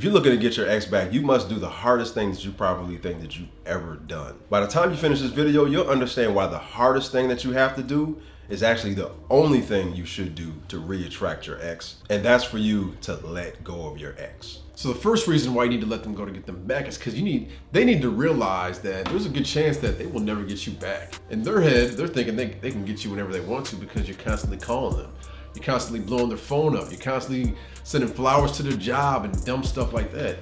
If you're looking to get your ex back, you must do the hardest thing that you probably think that you've ever done. By the time you finish this video, you'll understand why the hardest thing that you have to do is actually the only thing you should do to re-attract your ex. And that's for you to let go of your ex. So the first reason why you need to let them go to get them back is because they need to realize that there's a good chance that they will never get you back. In their head, they're thinking they can get you whenever they want to because you're constantly calling them. You're constantly blowing their phone up. You're constantly sending flowers to their job and dumb stuff like that.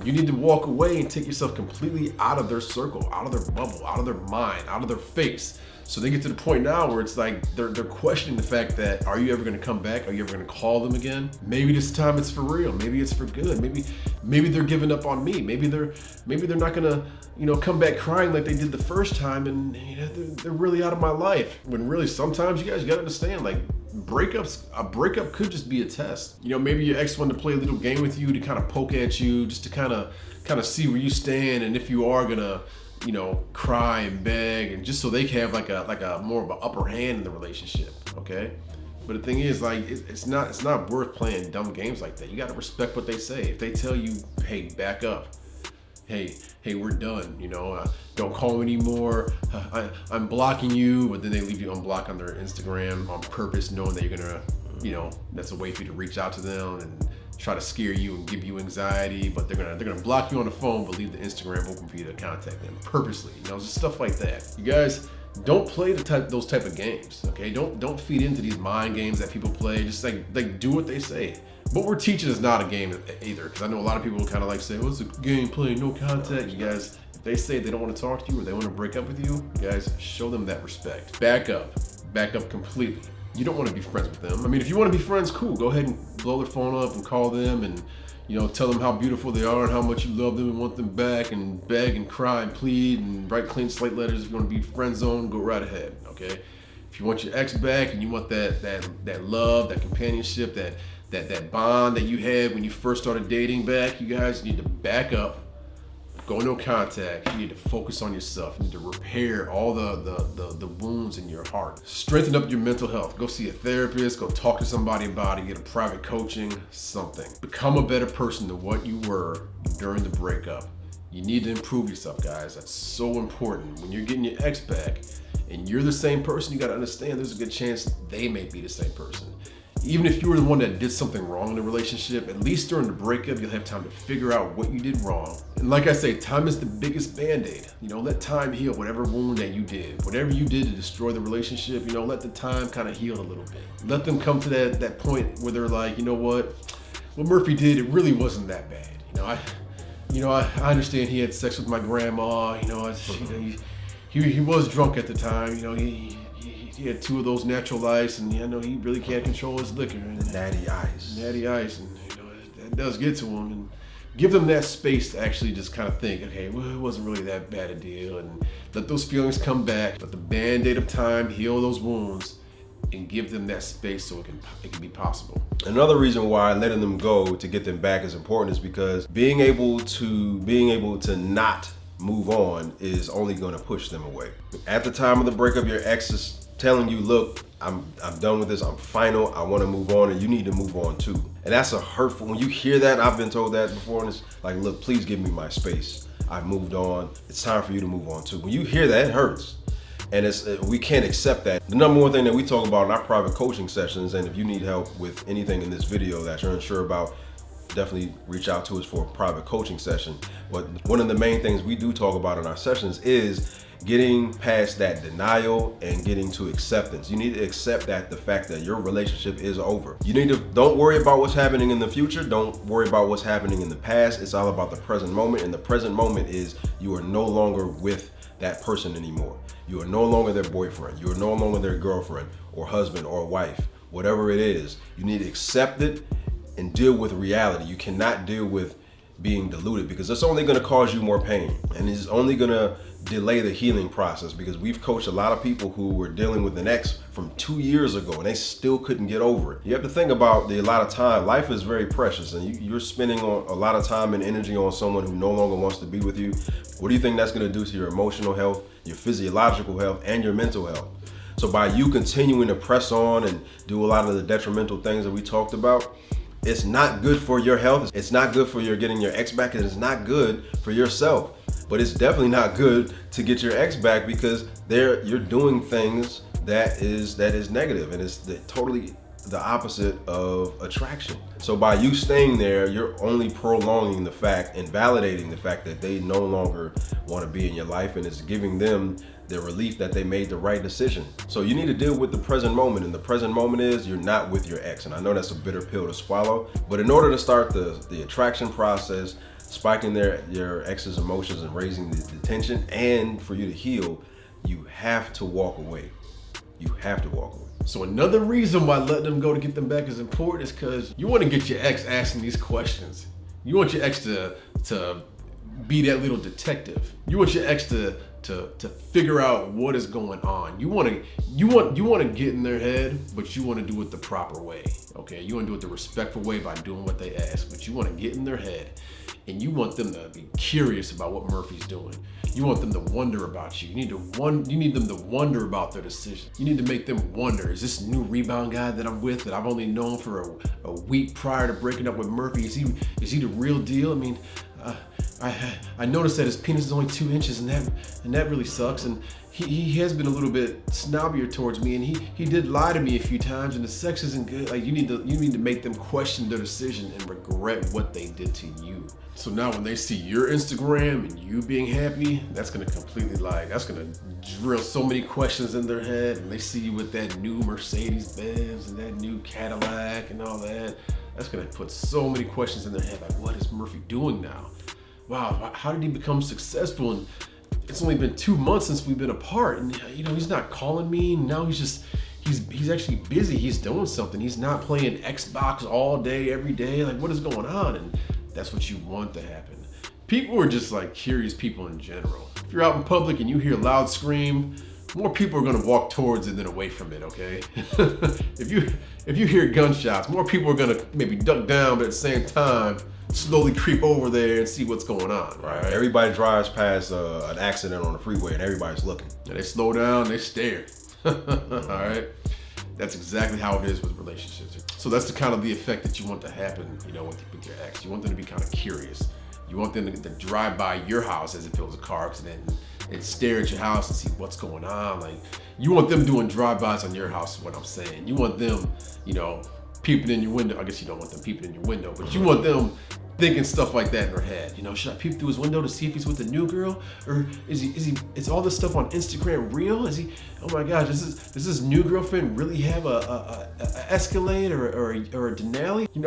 You need to walk away and take yourself completely out of their circle, out of their bubble, out of their mind, out of their face. So they get to the point now where it's like they're questioning the fact that, are you ever gonna come back? Are you ever gonna call them again? Maybe this time it's for real. Maybe it's for good. Maybe they're giving up on me. Maybe they're not gonna, come back crying like they did the first time, and they're really out of my life. When really sometimes you gotta understand, like, a breakup could just be a test. Maybe your ex wanted to play a little game with you to kind of poke at you, just to kind of see where you stand, and if you are gonna cry and beg, and just so they can have like a more of an upper hand in the relationship, okay? But the thing is, like, it's not worth playing dumb games like that. You got to respect what they say. If they tell you, hey, back up, hey, we're done, don't call me anymore, I'm blocking you, but then they leave you unblocked on their Instagram on purpose, knowing that you're gonna, that's a way for you to reach out to them and try to scare you and give you anxiety, but they're gonna block you on the phone, but leave the Instagram open for you to contact them purposely. Just stuff like that. You guys, don't play those type of games, okay? Don't feed into these mind games that people play. Just like do what they say. What we're teaching is not a game either, because I know a lot of people kind of like say, well, it's a game playing, no contact. You guys, if they say they don't want to talk to you or they want to break up with you, guys, show them that respect. Back up completely. You don't want to be friends with them. I mean, if you want to be friends, cool. Go ahead and blow their phone up and call them and, tell them how beautiful they are and how much you love them and want them back, and beg and cry and plead and write clean slate letters. If you want to be friend zone, go right ahead, okay? If you want your ex back and you want that love, that companionship, that bond that you had when you first started dating back, you guys need to back up. Go no contact. You need to focus on yourself. You need to repair all the wounds in your heart. Strengthen up your mental health. Go see a therapist. Go talk to somebody about it. Get a private coaching, something. Become a better person than what you were during the breakup. You need to improve yourself, guys. That's so important. When you're getting your ex back and you're the same person, you got to understand there's a good chance they may be the same person. Even if you were the one that did something wrong in the relationship, at least during the breakup, you'll have time to figure out what you did wrong. And like I say, time is the biggest Band-Aid. Let time heal whatever wound that you did. Whatever you did to destroy the relationship, let the time kind of heal a little bit. Let them come to that point where they're like, what Murphy did, it really wasn't that bad. I understand he had sex with my grandma. He was drunk at the time. He had 2 of those natural ice, and he really can't control his liquor. And the natty ice, and that does get to him. And give them that space to actually just kind of think, okay, well, it wasn't really that bad a deal, and let those feelings come back. Let the Band-Aid of time heal those wounds, and give them that space so it can be possible. Another reason why letting them go to get them back is important is because being able to not move on is only going to push them away. At the time of the breakup, your ex is telling you, look, I'm done with this, I'm final, I want to move on, and you need to move on too. And that's a hurtful, when you hear that, I've been told that before, and it's like, look, please give me my space. I've moved on, it's time for you to move on too. When you hear that, it hurts. And we can't accept that. The number one thing that we talk about in our private coaching sessions, and if you need help with anything in this video that you're unsure about, definitely reach out to us for a private coaching session. But one of the main things we do talk about in our sessions is getting past that denial and getting to acceptance. You need to accept that the fact that your relationship is over. You need to, don't worry about what's happening in the future. Don't worry about what's happening in the past. It's all about the present moment. And the present moment is you are no longer with that person anymore. You are no longer their boyfriend. You are no longer their girlfriend or husband or wife, whatever it is. You need to accept it and deal with reality. You cannot deal with being deluded, because it's only going to cause you more pain, and it's only going to delay the healing process, because we've coached a lot of people who were dealing with an ex from 2 years ago and they still couldn't get over it. You have to think about a lot of time. Life is very precious, and you're spending a lot of time and energy on someone who no longer wants to be with you. What do you think that's going to do to your emotional health, your physiological health, and your mental health? So by you continuing to press on and do a lot of the detrimental things that we talked about, It's not good for your health. It's not good for your getting your ex back, and it's not good for yourself. But it's definitely not good to get your ex back because you're doing things that is negative, and it's totally the opposite of attraction. So by you staying there, you're only prolonging the fact and validating the fact that they no longer want to be in your life, and it's giving them the relief that they made the right decision. So you need to deal with the present moment, and the present moment is you're not with your ex. And I know that's a bitter pill to swallow, but in order to start the attraction process, spiking your ex's emotions and raising the tension, and for you to heal, you have to walk away. You have to walk away. So another reason why letting them go to get them back is important is because you want to get your ex asking these questions. You want your ex to be that little detective. You want your ex to figure out what is going on. You want to get in their head, but you want to do it the proper way. Okay, you want to do it the respectful way by doing what they ask, but you want to get in their head, and you want them to be curious about what Murphy's doing. You want them to wonder about you. You need them to wonder about their decision. You need to make them wonder, is this new rebound guy that I'm with, that I've only known for a week prior to breaking up with Murphy, is he the real deal? I mean, I noticed that his penis is only 2 inches, and that really sucks. And he has been a little bit snobbier towards me, and he did lie to me a few times, and the sex isn't good. Like, you need to make them question their decision and regret what they did to you. So now when they see your Instagram and you being happy, that's gonna drill so many questions in their head, and they see you with that new Mercedes Benz and that new Cadillac and all that. That's gonna put so many questions in their head, like, what is Murphy doing now? Wow, how did he become successful? And it's only been 2 months since we've been apart, and he's not calling me. Now he's actually busy. He's doing something. He's not playing Xbox all day, every day. Like, what is going on? And that's what you want to happen. People are just like curious people in general. If you're out in public and you hear loud scream, more people are gonna walk towards it than away from it, okay? If you hear gunshots, more people are gonna maybe duck down, but at the same time, slowly creep over there and see what's going on, right? Everybody drives past an accident on the freeway, and everybody's looking. And they slow down, they stare. All right? That's exactly how it is with relationships. So that's the kind of the effect that you want to happen, with your ex. You want them to be kind of curious. You want them to drive by your house as if it was a car accident and stare at your house and see what's going on. Like, you want them doing drive-bys on your house is what I'm saying. You want them, peeping in your window. I guess you don't want them peeping in your window, but you want them thinking stuff like that in their head. Should I peep through his window to see if he's with a new girl, or is all this stuff on Instagram real? Is he? Oh my gosh, does this new girlfriend really have a Escalade or a Denali? I'm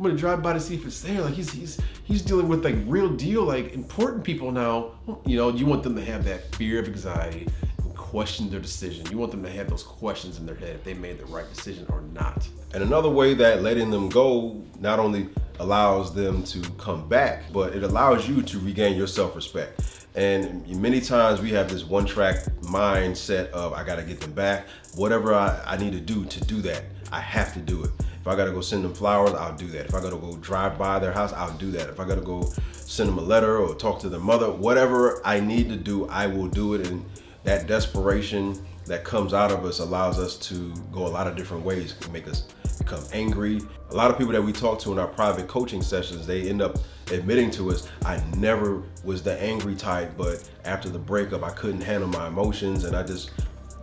gonna drive by to see if it's there. Like, he's dealing with like real deal, like important people now. You want them to have that fear of anxiety and question their decision. You want them to have those questions in their head if they made the right decision or not. And another way that letting them go not only allows them to come back, but it allows you to regain your self-respect. And many times we have this one-track mindset of, I gotta get them back. Whatever I need to do that, I have to do it. If I gotta go send them flowers, I'll do that. If I gotta go drive by their house, I'll do that. If I gotta go send them a letter or talk to their mother, whatever I need to do, I will do it. And that desperation that comes out of us allows us to go a lot of different ways. It can make us become angry. A lot of people that we talk to in our private coaching sessions, they end up admitting to us, I never was the angry type, but after the breakup, I couldn't handle my emotions and I just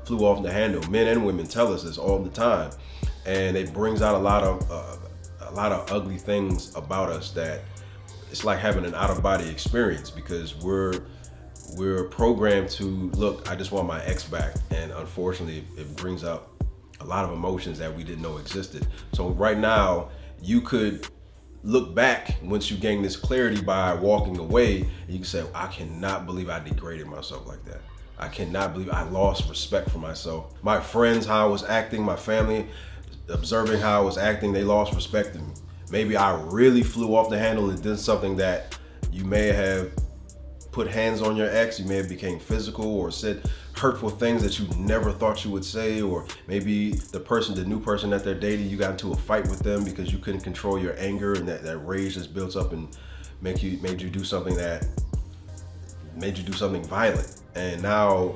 flew off the handle. Men and women tell us this all the time. And it brings out a lot of ugly things about us that it's like having an out-of-body experience, because we're programmed to, look, I just want my ex back. And unfortunately, it brings up a lot of emotions that we didn't know existed. So right now, you could look back once you gain this clarity by walking away, and you can say, I cannot believe I degraded myself like that. I cannot believe I lost respect for myself. My friends, how I was acting, my family, observing how I was acting, they lost respect in me. Maybe I really flew off the handle and did something that you may have put hands on your ex, you may have became physical or said hurtful things that you never thought you would say, or maybe the new person that they're dating, you got into a fight with them because you couldn't control your anger, and that rage just built up and made you do something violent. And now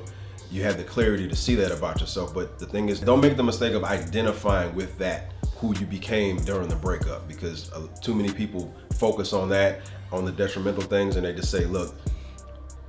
you have the clarity to see that about yourself. But the thing is, don't make the mistake of identifying with that who you became during the breakup, because too many people focus on that, on the detrimental things, and they just say, look,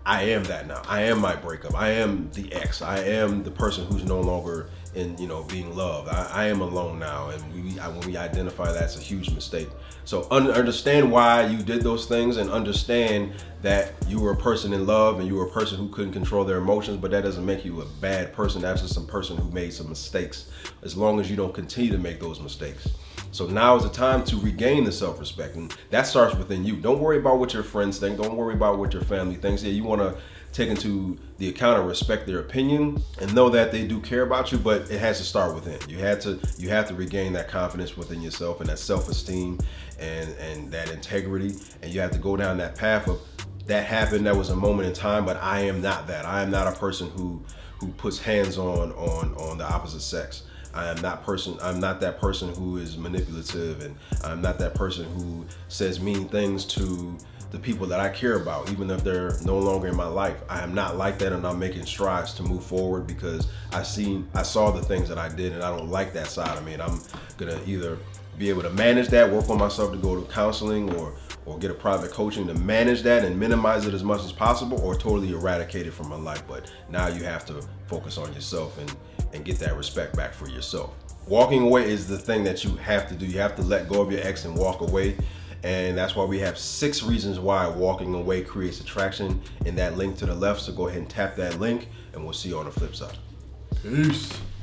I am that now. I am my breakup. I am the ex. I am the person who's no longer in, being loved. I am alone now. And when we identify that's a huge mistake. So understand why you did those things, and understand that you were a person in love and you were a person who couldn't control their emotions, but that doesn't make you a bad person. That's just some person who made some mistakes, as long as you don't continue to make those mistakes. So now is the time to regain the self-respect, and that starts within you. Don't worry about what your friends think. Don't worry about what your family thinks. Yeah, you want to take into the account and respect their opinion, and know that they do care about you, but it has to start within. You have to regain that confidence within yourself, and that self-esteem, and that integrity, and you have to go down that path of, that happened, that was a moment in time, but I am not that. I am not a person who puts hands on the opposite sex. I'm not that person who is manipulative, and I'm not that person who says mean things to the people that I care about, even if they're no longer in my life. I am not like that, and I'm making strides to move forward, because I saw the things that I did, and I don't like that side of me, and I'm gonna either be able to manage that, work on myself to go to counseling, or get a private coaching to manage that and minimize it as much as possible, or totally eradicate it from my life. But now you have to focus on yourself and get that respect back for yourself. Walking away is the thing that you have to do. You have to let go of your ex and walk away. And that's why we have 6 reasons why walking away creates attraction in that link to the left. So go ahead and tap that link, and we'll see you on the flip side. Peace.